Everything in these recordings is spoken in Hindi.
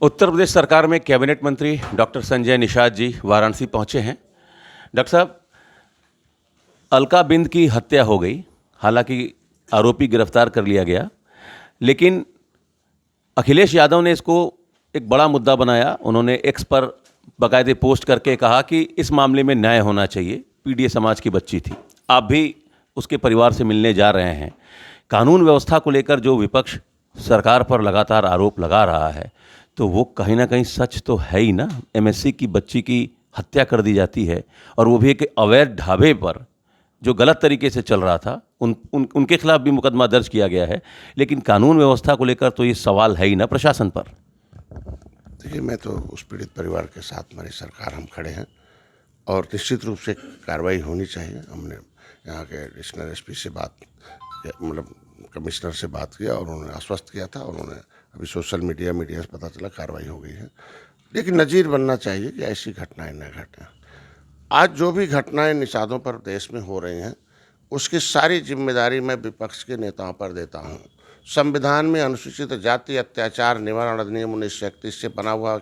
उत्तर प्रदेश सरकार में कैबिनेट मंत्री डॉक्टर संजय निषाद जी वाराणसी पहुंचे हैं। डॉक्टर साहब, अलका बिंद की हत्या हो गई, हालांकि आरोपी गिरफ्तार कर लिया गया, लेकिन अखिलेश यादव ने इसको एक बड़ा मुद्दा बनाया। उन्होंने एक्स पर बाकायदे पोस्ट करके कहा कि इस मामले में न्याय होना चाहिए, पीडीए समाज की बच्ची थी। आप भी उसके परिवार से मिलने जा रहे हैं। कानून व्यवस्था को लेकर जो विपक्ष सरकार पर लगातार आरोप लगा रहा है, तो वो कहीं ना कहीं सच तो है ही ना। एमएससी की बच्ची की हत्या कर दी जाती है, और वो भी एक अवैध ढाबे पर जो गलत तरीके से चल रहा था, उनके खिलाफ भी मुकदमा दर्ज किया गया है। लेकिन कानून व्यवस्था को लेकर तो ये सवाल है ही ना प्रशासन पर। देखिए, मैं तो उस पीड़ित परिवार के साथ हमारी सरकार हम खड़े हैं, और निश्चित रूप से कार्रवाई होनी चाहिए। हमने यहाँ के एडिशनल एसपी से मतलब कमिश्नर से बात किया, और उन्होंने आश्वस्त किया था, और उन्होंने अभी सोशल मीडिया से पता चला कार्रवाई हो गई है। लेकिन नज़ीर बनना चाहिए कि ऐसी घटनाएं न घटें। आज जो भी घटनाएं निषादों पर देश में हो रही हैं, उसकी सारी जिम्मेदारी मैं विपक्ष के नेताओं पर देता हूं। संविधान में अनुसूचित जाति अत्याचार निवारण अधिनियम 1931 से बना हुआ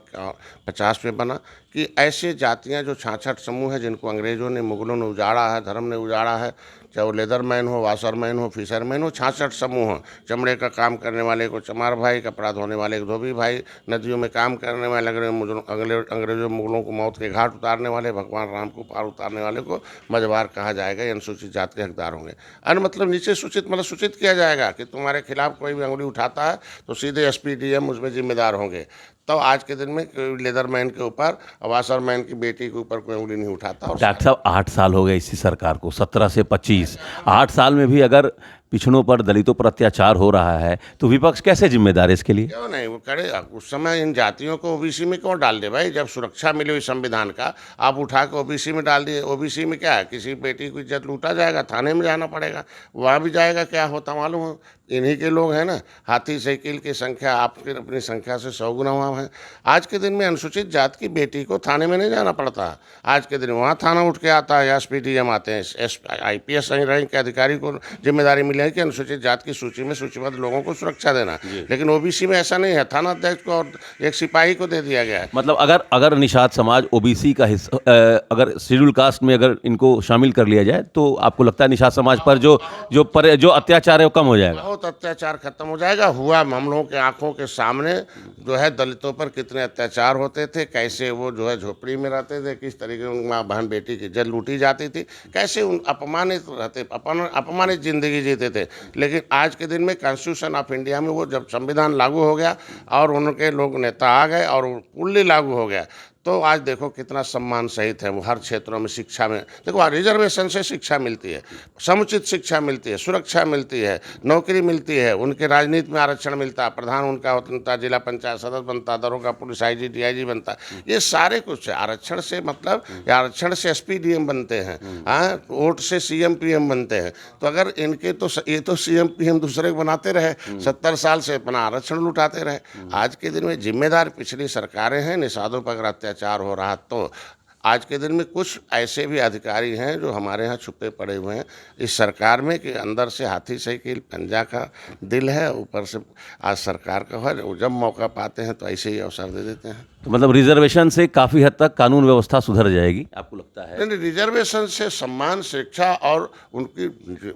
50 में बना कि ऐसे जातियां जो 66 समूह है, जिनको अंग्रेज़ों ने, मुगलों ने उजाड़ा है, धर्म ने उजाड़ा है, चाहे वो लेदरमैन हो, वाशरमैन हो, फिशरमैन हो, 66 समूह हैं। चमड़े का काम करने वाले को चमार भाई, कपड़ा धोने वाले को धोबी भाई, नदियों में काम करने वाले अंग्रेजों मुगलों को मौत के घाट उतारने वाले, भगवान राम को पार उतारने वाले को मझवार कहा जाएगा। ये अनुसूचित जाति के हकदार होंगे। अन्य मतलब नीचे सूचित मतलब सूचित किया जाएगा कि तुम्हारे खिलाफ कोई भी अंगुली उठाता है तो सीधे एसपी डीएम उसमें जिम्मेदार होंगे। तो आज के दिन में लेदरमैन के ऊपर, वाशरमैन की बेटी के ऊपर कोई उंगली नहीं उठाता। और डॉक्टर साहब, 8 साल हो गए इसी सरकार को, 17 से 25। 8 साल में भी अगर पिछड़ों पर, दलितों पर अत्याचार हो रहा है, तो विपक्ष कैसे जिम्मेदार है इसके लिए? क्यों नहीं वो करे? उस समय इन जातियों को ओबीसी में क्यों डाल दे भाई? जब सुरक्षा मिली हुई संविधान का, आप उठा के ओबीसी में डाल दिए। ओबीसी में क्या है, किसी बेटी की इज्जत लूटा जाएगा, थाने में जाना पड़ेगा, वहाँ भी जाएगा, क्या होता मालूम हो? इन्हीं के लोग हैं ना। हाथी साइकिल की संख्या आपकी अपनी संख्या से 100 गुना वहाँ है। आज के दिन में अनुसूचित जाति की बेटी को थाने में नहीं जाना पड़ता। आज के दिन वहाँ थाना उठ के आता है, एसपीडीएम आते हैं, IPS रैंक के अधिकारी को जिम्मेदारी मिली है कि अनुसूचित जाति की सूची में सूचीबद्ध लोगों को सुरक्षा देना। लेकिन ओबीसी में ऐसा नहीं है। थाना अध्यक्ष को और एक सिपाही को दे दिया गया है। मतलब अगर निषाद समाज ओबीसी का हिस्सा, अगर शेड्यूल कास्ट में अगर इनको शामिल कर लिया जाए, तो आपको लगता है निषाद समाज पर जो अत्याचार है वो कम हो जाएगा? बहुत अत्याचार खत्म हो जाएगा। हुआ हम लोगों के आंखों के सामने जो है दलितों पर कितने अत्याचार होते थे, कैसे वो जो है झोपड़ी में रहते थे, किस तरीके से उनकी माँ बहन बेटी की इज्जत लूटी जाती थी, कैसे उन अपमानित रहते, अपमानित जिंदगी जीते थे। लेकिन आज के दिन में कॉन्स्टिट्यूशन ऑफ इंडिया में वो जब संविधान लागू हो गया और उनके लोग नेता आ गए और फुल्ली लागू हो गया, तो आज देखो कितना सम्मान सहित है वो हर क्षेत्रों में। शिक्षा में देखो, रिजर्वेशन से शिक्षा मिलती है, समुचित शिक्षा मिलती है, सुरक्षा मिलती है, नौकरी मिलती है, उनके राजनीति में आरक्षण मिलता है, प्रधान उनका होता है, जिला पंचायत सदस्य बनता, दरोगा पुलिस IG DIG बनता है। ये सारे कुछ है आरक्षण से, मतलब आरक्षण से SPDM बनते हैं, हाँ, वोट से CM PM बनते हैं। तो अगर इनके तो ये तो CM PM दूसरे को बनाते रहे, 70 साल से अपना आरक्षण लुटाते रहे। आज के दिन में जिम्मेदार पिछली सरकारें हैं। निषादों पर अगर अत्याचार हो रहा तो आज के दिन में कुछ ऐसे भी अधिकारी हैं जो हमारे यहाँ छुपे पड़े हुए हैं इस सरकार में, कि अंदर से हाथी साइकिल पंजा का दिल है, ऊपर से आज सरकार का है। जब मौका पाते हैं तो ऐसे ही अवसर दे देते हैं। तो मतलब रिजर्वेशन से काफ़ी हद तक कानून व्यवस्था सुधर जाएगी, आपको लगता है? नहीं, रिजर्वेशन से सम्मान, शिक्षा और उनकी,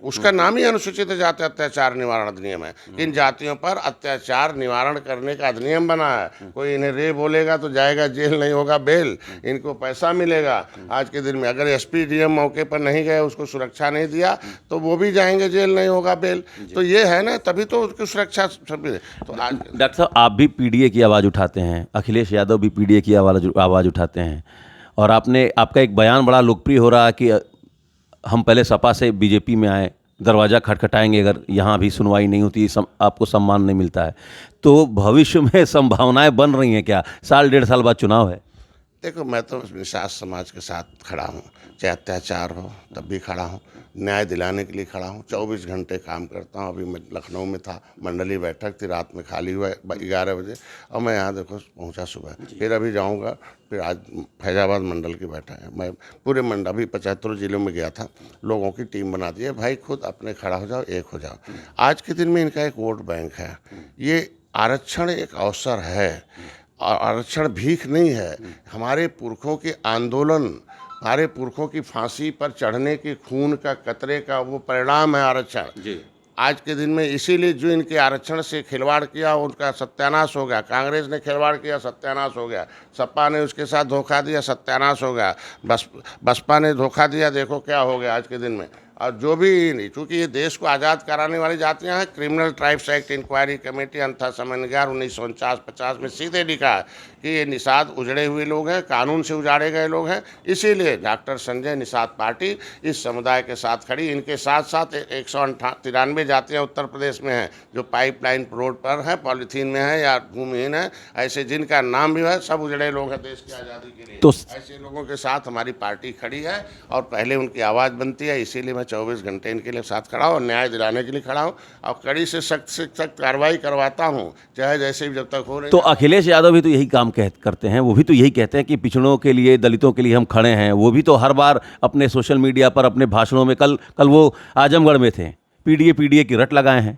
उसका नाम ही अनुसूचित जाति अत्याचार निवारण अधिनियम है। इन जातियों पर अत्याचार निवारण करने का अधिनियम बना है। कोई इन्हें रे बोलेगा तो जाएगा जेल, नहीं होगा बेल, इनको पैसा मिलेगा। आज के दिन में अगर SPDM मौके पर नहीं गए, उसको सुरक्षा नहीं दिया, तो वो भी जाएंगे जेल, नहीं होगा बेल। तो ये है ना, तभी तो उसकी सुरक्षा सभी। तो आज डॉक्टर साहब, आप भी पीडीए की आवाज़ उठाते हैं, अखिलेश यादव भी पीडीए की आवाज़ उठाते हैं, और आपका एक बयान बड़ा लोकप्रिय हो रहा है कि हम पहले सपा से बीजेपी में आए, दरवाज़ा खटखटाएंगे अगर यहाँ भी सुनवाई नहीं होती, आपको सम्मान नहीं मिलता है। तो भविष्य में संभावनाएं बन रही हैं क्या? 1.5 साल बाद चुनाव है। देखो, मैं तो निषाद समाज के साथ खड़ा हूँ, चाहे अत्याचार हो तब भी खड़ा हूँ, न्याय दिलाने के लिए खड़ा हूँ। 24 घंटे काम करता हूँ। अभी मैं लखनऊ में था, मंडली बैठक थी, रात में खाली हुआ 11 बजे, और मैं यहाँ देखो पहुँचा सुबह, फिर अभी जाऊँगा, फिर आज फैजाबाद मंडल की बैठक है। मैं पूरे मंडल अभी 75 जिलों में गया था, लोगों की टीम बना दी है। भाई खुद अपने खड़ा हो जाओ, एक हो जाओ। आज के दिन में इनका एक वोट बैंक है। ये आरक्षण एक अवसर है, आरक्षण भीख नहीं है, हमारे पुरखों के आंदोलन, हमारे पुरखों की फांसी पर चढ़ने के खून का कतरे का वो परिणाम है आरक्षण। जी। आज के दिन में इसीलिए जो इनके आरक्षण से खिलवाड़ किया उनका सत्यानाश हो गया। कांग्रेस ने खिलवाड़ किया, सत्यानाश हो गया। सपा ने उसके साथ धोखा दिया, सत्यानाश हो गया। बसपा ने धोखा दिया, देखो क्या हो गया आज के दिन में। और जो भी, चूंकि ये देश को आज़ाद कराने वाली जातियां हैं, criminal tribes act inquiry committee अंतः समन्वय 1949-50 में सीधे लिखा है कि ये निषाद उजड़े हुए लोग हैं, कानून से उजाड़े गए लोग हैं। इसीलिए डॉक्टर संजय निषाद पार्टी इस समुदाय के साथ खड़ी। इनके साथ साथ 193 जातियाँ उत्तर प्रदेश में हैं जो पाइपलाइन रोड पर हैं, पॉलीथीन में है या भूमिहीन है, ऐसे जिनका नाम भी है, सब उजड़े लोग हैं देश की आज़ादी के लिए। तो ऐसे लोगों के साथ हमारी पार्टी खड़ी है और पहले उनकी आवाज़ बनती है। इसीलिए मैं 24 घंटे इनके लिए साथ खड़ा हूँ और न्याय दिलाने के लिए खड़ा हूँ और कड़ी से सख्त कार्रवाई करवाता हूँ, चाहे जैसे भी जब तक हो रही। तो अखिलेश यादव भी तो यही काम करते हैं, वो भी तो यही कहते हैं कि पिछड़ों के लिए, दलितों के लिए हम खड़े हैं। वो भी तो हर बार अपने सोशल मीडिया पर, अपने भाषणों में, कल वो आजमगढ़ में थे, पीडीए की रट लगाए हैं।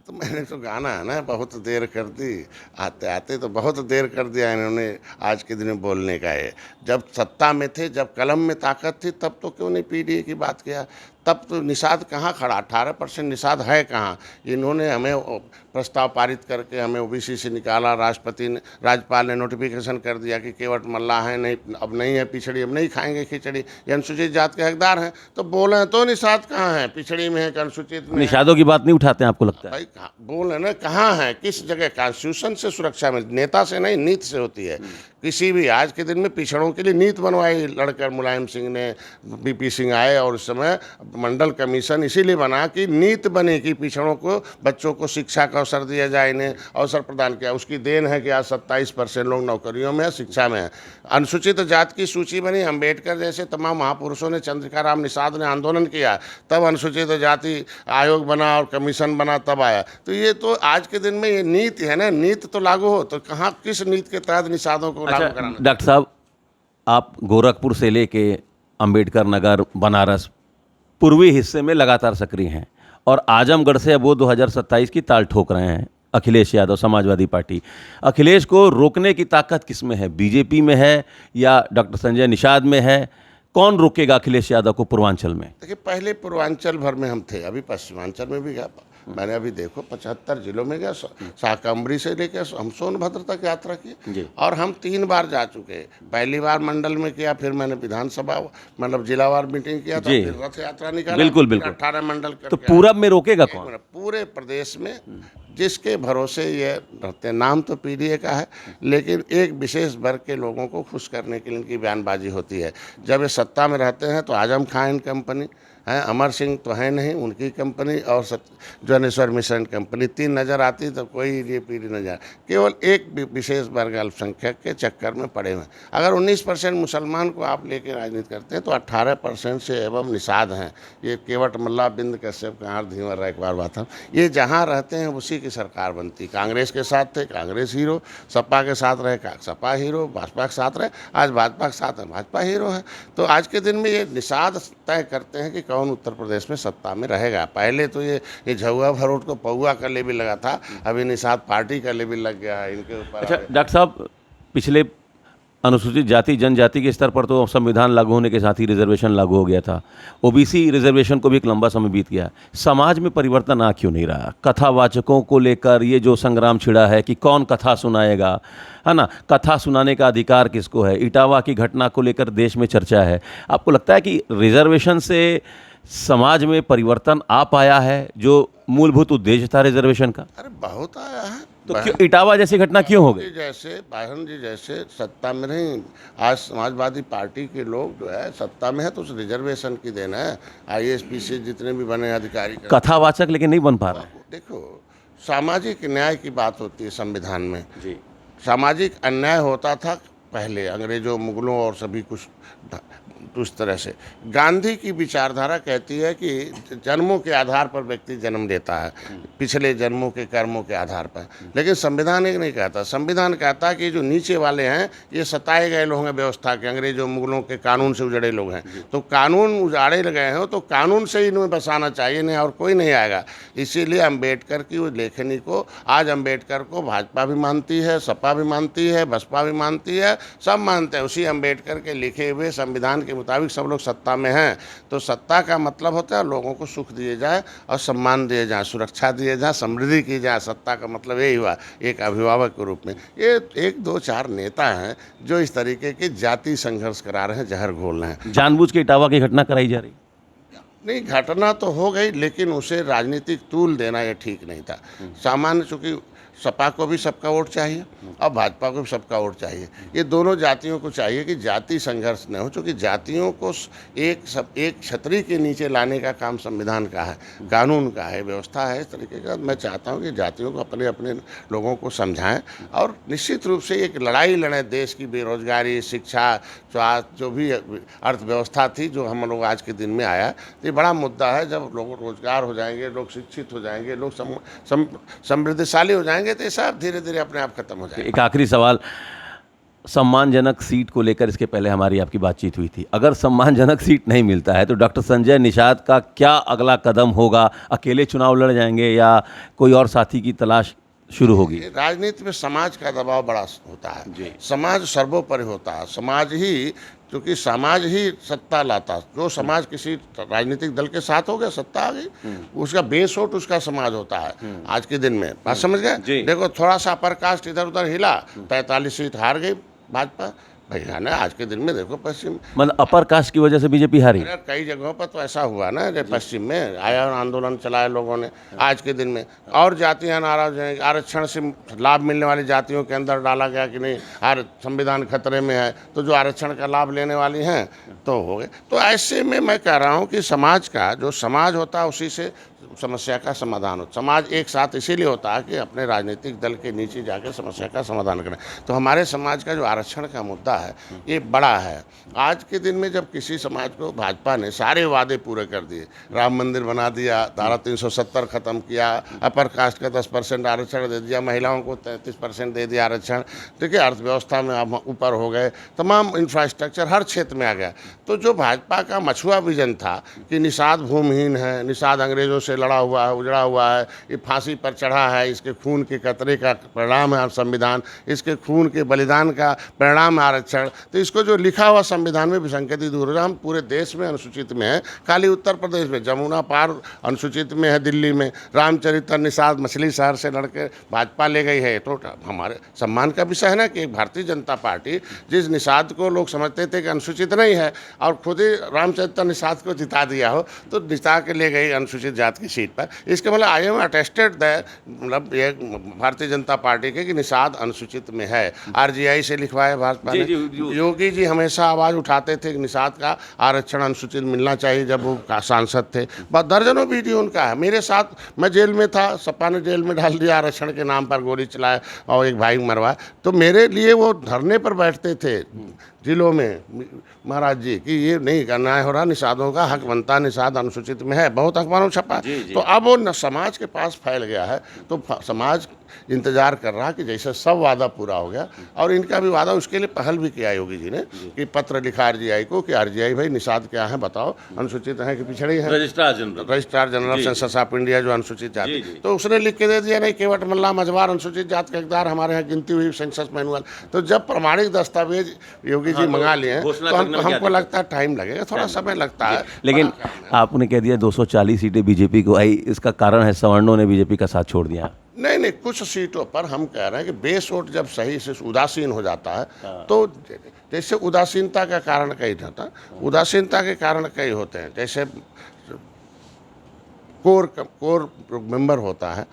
तो मैंने तो गाना है ना, बहुत देर कर दी, आते आते तो बहुत देर कर दिया इन्होंने आज के दिन में बोलने का है। जब सत्ता में थे, जब कलम में ताकत थी, तब तो क्यों नहीं पीडीए की बात किया? तब तो निषाद कहाँ खड़ा, 18% निषाद है कहाँ? इन्होंने हमें प्रस्ताव पारित करके हमें ओबीसी से निकाला। राज्यपाल ने नोटिफिकेशन कर दिया कि केवट मल्ला है, नहीं अब नहीं है पिछड़ी, अब नहीं खाएंगे खिचड़ी, ये अनुसूचित जात के हकदार हैं। तो बोले तो निषाद कहाँ है, पिछड़ी में है कि अनुसूचित में? निषादों की बात नहीं उठाते हैं आपको लगता है? भाई बोले ना, कहाँ है, किस जगह? कॉन्स्टिट्यूशन से सुरक्षा मिलती, नेता से नहीं, नीति से होती है। किसी भी आज के दिन में पिछड़ों के लिए नीति बनवाई लड़कर मुलायम सिंह ने, बीपी सिंह आए और उस समय मंडल कमीशन इसीलिए बना कि नीति बने कि पिछड़ों को, बच्चों को शिक्षा का अवसर दिया जाए, इन्हें अवसर प्रदान किया। उसकी देन है कि आज 27% लोग नौकरियों में है, शिक्षा में है। अनुसूचित जाति की सूची बनी, अम्बेडकर जैसे तमाम महापुरुषों ने, चंद्रिका राम निषाद ने आंदोलन किया, तब अनुसूचित जाति आयोग बना और कमीशन बना, तब आया। तो ये तो आज के दिन में ये नीति है ना, नीति तो लागू हो, तो कहाँ किस नीति के तहत निषादों को लागू कराना? डॉक्टर साहब, आप गोरखपुर से लेके अंबेडकर नगर, बनारस, पूर्वी हिस्से में लगातार सक्रिय हैं और आजमगढ़ से अब वो 2027 की ताल ठोक रहे हैं अखिलेश यादव, समाजवादी पार्टी। अखिलेश को रोकने की ताकत किस में है? बीजेपी में है या डॉक्टर संजय निषाद में है? कौन रोकेगा अखिलेश यादव को पूर्वांचल में? देखिए, पहले पूर्वांचल भर में हम थे, अभी पश्चिमांचल में भी गया। मैंने अभी देखो 75 जिलों में गया, शाकंभरी से लेकर हम सोनभद्र तक यात्रा की और हम 3 बार जा चुके। पहली बार मंडल में किया, फिर मैंने विधानसभा मतलब जिलावार मीटिंग किया था, फिर रथ यात्रा निकाला। बिल्कुल बिल्कुल। 18 मंडल करके। तो पूरब में रोकेगा कौन? पूरे प्रदेश में जिसके भरोसे ये रहते हैं, नाम तो पीडीए का है, लेकिन एक विशेष वर्ग के लोगों को खुश करने के लिए इनकी बयानबाजी होती है। जब ये सत्ता में रहते हैं तो आजम खां इन कंपनी है, अमर सिंह तो है नहीं, उनकी कंपनी, और ज्ञानेश्वर मिशन कंपनी, 3 नज़र आती तो कोई ये पीढ़ी नजर, केवल एक विशेष वर्ग अल्पसंख्यक के चक्कर में पड़े हुए हैं। अगर 19% मुसलमान को आप लेकर राजनीति करते हैं तो 18% से एवं निषाद हैं। ये केवट मल्ला, बिंद कश्यप, कहार, धीवर राय, कुमार बाथम, ये जहाँ रहते हैं उसी की सरकार बनती। कांग्रेस के साथ थे, कांग्रेस हीरो, सपा के साथ रहे, सपा हीरो, भाजपा के साथ रहे, आज भाजपा के साथ है, भाजपा हीरो है। तो आज के दिन में ये निषाद तय करते हैं कि कौन उत्तर प्रदेश में सत्ता में रहेगा। पहले तो ये झुआ भरोट को पौआ का लेबल लगा था, अभी निषाद पार्टी का लेबल लग गया है इनके ऊपर। अच्छा डॉक्टर साहब, पिछले अनुसूचित जाति जनजाति के स्तर पर तो संविधान लागू होने के साथ ही रिजर्वेशन लागू हो गया था। ओबीसी रिजर्वेशन को भी एक लंबा समय बीत गया। समाज में परिवर्तन आ क्यों नहीं रहा? कथावाचकों को लेकर ये जो संग्राम छिड़ा है कि कौन कथा सुनाएगा, है ना, कथा सुनाने का अधिकार किसको है? इटावा की घटना को लेकर देश में चर्चा है। आपको लगता है कि रिजर्वेशन से समाज में परिवर्तन आ पाया है, जो मूलभूत उद्देश्य था रिजर्वेशन का? अरे बहुत आया है। तो क्यों इटावा जैसी घटना क्यों हो गई? जैसे बहन जी जैसे सत्ता में नहीं, आज समाजवादी पार्टी के लोग जो है सत्ता में है तो उस रिजर्वेशन की देन है। IAS से जितने भी बने अधिकारी, कथावाचक लेकिन नहीं बन पा रहा। देखो, सामाजिक न्याय की बात होती है संविधान में जी। सामाजिक अन्याय होता था पहले, अंग्रेजों, मुगलों और सभी कुछ तो उस तरह से गांधी की विचारधारा कहती है कि जन्मों के आधार पर व्यक्ति जन्म लेता है, पिछले जन्मों के कर्मों के आधार पर। लेकिन संविधान एक नहीं कहता। संविधान कहता है कि जो नीचे वाले हैं ये सताए गए लोग हैं व्यवस्था के, अंग्रेजों मुगलों के कानून से उजड़े लोग हैं, तो कानून उजाड़े गए हो तो कानून से ही इन्हें बसाना चाहिए, नहीं और कोई नहीं आएगा। इसीलिए अम्बेडकर की उस लेखनी को आज अम्बेडकर को भाजपा भी मानती है, सपा भी मानती है, बसपा भी मानती है, सब मानते हैं। उसी अम्बेडकर के लिखे हुए संविधान के मुताबिक सब लोग सत्ता में हैं। तो सत्ता का मतलब होता है लोगों को सुख दिए जाए और सम्मान दिए जाए, सुरक्षा दिए जाए, समृद्धि की जाए। सत्ता का मतलब यही हुआ एक अभिभावक के रूप में। ये 1, 2, 4 नेता हैं जो इस तरीके के जाति संघर्ष करा रहे हैं, जहर घोल रहे हैं। जानबूझ के इटावा की घटना कराई जा रही। नहीं, घटना तो हो गई, लेकिन उसे राजनीतिक तूल देना ये ठीक नहीं था। सामान्य, चूँकि सपा को भी सबका वोट चाहिए और भाजपा को भी सबका वोट चाहिए। ये दोनों जातियों को चाहिए कि जाति संघर्ष न हो, क्योंकि जातियों को एक छतरी के नीचे लाने का काम संविधान का है, कानून का है, व्यवस्था है इस तरीके का। मैं चाहता हूँ कि जातियों को अपने अपने लोगों को समझाएं और निश्चित रूप से एक लड़ाई लड़ें देश की बेरोजगारी, शिक्षा, स्वास्थ्य, जो भी अर्थव्यवस्था थी जो हम लोग आज के दिन में आया। तो ये बड़ा मुद्दा है। जब लोग रोजगार हो जाएंगे, लोग शिक्षित हो जाएंगे, लोग समृद्धशाली हो जाएंगे, तो ये सब धीरे धीरे अपने आप खत्म हो जाएगा। एक आखिरी सवाल, सम्मानजनक सीट को लेकर इसके पहले हमारी आपकी बातचीत हुई थी। अगर सम्मानजनक सीट नहीं मिलता है तो डॉक्टर संजय निषाद का क्या अगला कदम होगा? अकेले चुनाव लड़ जाएंगे या कोई और साथी की तलाश शुरू होगी? राजनीति में समाज का दबाव बड़ा होता है। समाज सर्वोपरि होता है। समाज ही, क्योंकि समाज ही सत्ता लाता। जो समाज किसी राजनीतिक दल के साथ हो गया, सत्ता आ गई, उसका बेस वोट उसका समाज होता है। आज के दिन में बात समझ गए? देखो, थोड़ा सा अपर कास्ट इधर उधर हिला, 43 सीट हार गई भाजपा। भैया ना, आज के दिन में देखो पश्चिम, मतलब अपर कास्ट की वजह से बीजेपी हारी। कई जगहों पर तो ऐसा हुआ ना, पश्चिम में आया आंदोलन चलाए लोगों ने। आज के दिन में और जातियां नाराज हैं, आरक्षण से लाभ मिलने वाली जातियों के अंदर डाला गया कि नहीं संविधान खतरे में है, तो जो आरक्षण का लाभ लेने वाली हैं तो हो गए। तो ऐसे में मैं कह रहा हूँ कि समाज का जो समाज होता है उसी से समस्या का समाधान हो। समाज एक साथ इसीलिए होता है कि अपने राजनीतिक दल के नीचे जाकर समस्या का समाधान करें। तो हमारे समाज का जो आरक्षण का मुद्दा है ये बड़ा है। आज के दिन में जब किसी समाज को भाजपा ने सारे वादे पूरे कर दिए, राम मंदिर बना दिया, धारा 370 खत्म किया, अपर कास्ट का 10% आरक्षण दे दिया, महिलाओं को 33% दे दिया आरक्षण, ठीक है, अर्थव्यवस्था में आप ऊपर हो गए, तमाम इंफ्रास्ट्रक्चर हर क्षेत्र में आ गया। तो जो भाजपा का मछुआ विजन था कि निषाद भूमिहीन है, निषाद अंग्रेजों से लड़ा हुआ है, उजड़ा हुआ है, ये फांसी पर चढ़ा है, इसके खून के कतरे का परिणाम है संविधान, इसके खून के बलिदान का परिणाम है आरक्षण। तो इसको जो लिखा हुआ संविधान में विसंगति दूर हो जाए। हम पूरे देश में अनुसूचित में है, खाली उत्तर प्रदेश में जमुना पार अनुसूचित में है, दिल्ली में रामचरित्र निषाद मछली शहर से लड़के भाजपा ले गई है। तो हमारे सम्मान का विषय है ना कि भारतीय जनता पार्टी जिस निषाद को लोग समझते थे कि अनुसूचित नहीं है और खुद ही रामचरित्र निषाद को जिता दिया हो, तो जिता के ले गई अनुसूचित जाति की सीट पर। इसके मतलब आई एम अटेस्टेड दैट, मतलब ये भारतीय जनता पार्टी के कि निषाद अनुसूचित में है। आरजीआई से लिखवाया भाजपा ने। योगी जी हमेशा आवाज़ उठाते थे कि निषाद का आरक्षण अनुसूचित मिलना चाहिए जब वो सांसद थे। दर्जनों वीडियो उनका है। मेरे साथ, मैं जेल में था, सपा ने जेल में डाल दिया आरक्षण के नाम पर, गोली चलाए और एक भाई मरवा। तो मेरे लिए वो धरने पर बैठते थे जिलों में, महाराज जी, कि ये नहीं करना हो रहा, निषादों का हक बनता, निषाद अनुसूचित में है। बहुत अखबारों छपा। तो अब वो समाज के पास फैल गया है। तो समाज इंतजार कर रहा कि जैसे सब वादा पूरा हो गया, और इनका भी वादा, उसके लिए पहल भी किया योगी जी ने कि पत्र लिखा आरजीआई को कि आरजीआई भाई निषाद क्या है बताओ, अनुसूचित है कि पिछड़े हैं। Registrar general census of India जो अनुसूचित जाति, तो उसने लिख के दे दिया नहीं, केवट मल्ला मझवार अनुसूचित जाति का हकदार, हमारे यहाँ गिनती हुई सेंसस मैनुअल। तो जब प्रमाणिक दस्तावेज योगी जी मंगा लिए तो हमको लगता है टाइम लगेगा, थोड़ा समय लगता है। लेकिन आपने कह दिया 240 सीटें बीजेपी को आई, इसका कारण है सवर्णों ने बीजेपी का साथ छोड़ दिया। नहीं, कुछ सीटों पर हम कह रहे हैं कि बेस वोट जब सही से उदासीन हो जाता है तो जैसे उदासीनता का कारण कई होता, उदासीनता के कारण कई होते हैं। जैसे कोर मेंबर होता है,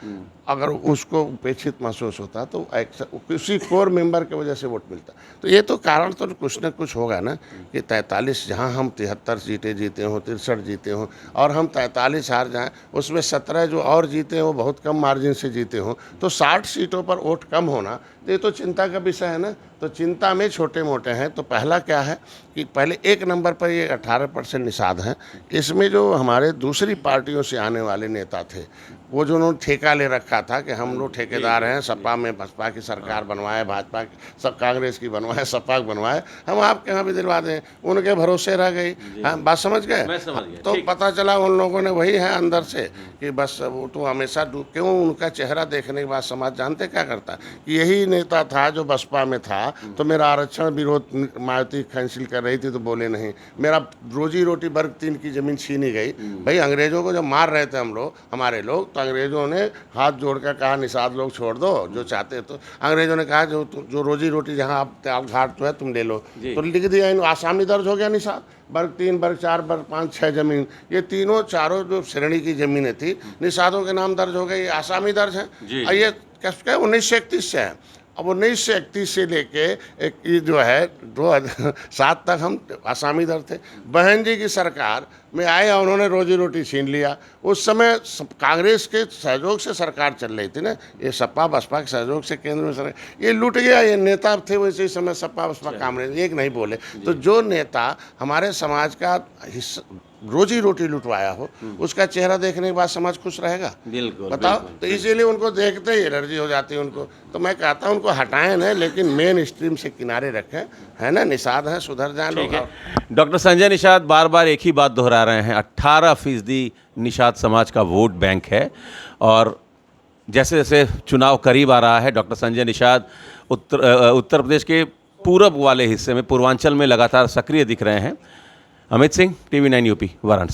अगर उसको उपेक्षित महसूस होता तो किसी कोर मेंबर की वजह से वोट मिलता। तो ये तो कारण तो कुछ न कुछ होगा ना कि 43 जहाँ हम 73 सीटें जीते हों, 63 जीते हों और हम 43 हार जाएं, उसमें 17 जो और जीते हैं वो बहुत कम मार्जिन से जीते हों, तो 60 सीटों पर वोट कम होना तो ये तो चिंता का विषय है ना। तो चिंता में छोटे मोटे हैं। तो पहला क्या है कि पहले 1 नंबर पर ये 18% निषाद हैं। इसमें जो हमारे दूसरी पार्टियों से आने वाले नेता थे, वो जो उन्होंने ठेका ले रखा था कि हम लोग ठेकेदार हैं, सपा में बसपा की सरकार बनवाए, भाजपा की सब कांग्रेस की बनवाए, सपा की बनवाए, हम आपके यहाँ भी दिलवा दें, उनके भरोसे रह गई। हाँ, बात समझ गए। मैं समझ गया, तो ठीक। पता चला उन लोगों ने वही है अंदर से कि बस वो तो हमेशा क्यों उनका चेहरा देखने के बाद समाज जानते क्या करता कि यही नेता था जो बसपा में था, तो मेरा आरक्षण विरोध मायावती कैंसिल कर रही थी तो बोले नहीं, मेरा रोजी रोटी वर्ग 3 की जमीन छीनी गई। भाई अंग्रेजों को जब मार रहे थे हम लोग, हमारे लोग, तो अंग्रेजों ने हाथ जोड़कर कहा निषाद लोग छोड़ दो जो चाहते। तो अंग्रेजों ने कहा जो रोजी रोटी जहाँ आप त्याग घाट तो है तुम ले लो, तो लिख दिया। इन आसामी दर्ज हो गया निषाद, वर्ग 3, वर्ग 4, वर्ग 5, 6 जमीन, ये तीनों चारों जो श्रेणी की जमीनें थी निषादों के नाम दर्ज हो गई, आसामी दर्ज है। और ये क्या 1931 से है। अब 1931 से लेके एक ये जो है 2007 तक हम आसामी दर थे। बहन जी की सरकार में आए और उन्होंने रोजी रोटी छीन लिया। उस समय कांग्रेस के सहयोग से सरकार चल रही थी ना, ये सपा बसपा के सहयोग से केंद्र में सरकार, ये लूट गया। ये नेता थे वैसे ही समय सपा बसपा कांग्रेस एक नहीं बोले। तो जो नेता हमारे समाज का हिस्सा रोजी रोटी लुटवाया हो, उसका चेहरा देखने के बाद समाज खुश रहेगा? बिल्कुल, बताओ। बिल्कुल। तो इसीलिए उनको देखते ही एलर्जी हो जाती है उनको। तो मैं कहता हूँ उनको हटाएं ना, लेकिन मेन स्ट्रीम से किनारे रखें, है ना। निषाद है, सुधर जाए लोग। डॉक्टर संजय निषाद बार बार एक ही बात दोहरा रहे हैं, 18% निषाद समाज का वोट बैंक है। और जैसे जैसे चुनाव करीब आ रहा है, डॉक्टर संजय निषाद उत्तर प्रदेश के पूरब वाले हिस्से में, पूर्वांचल में लगातार सक्रिय दिख रहे हैं। Amit Singh, TV9 UP, Varanasi.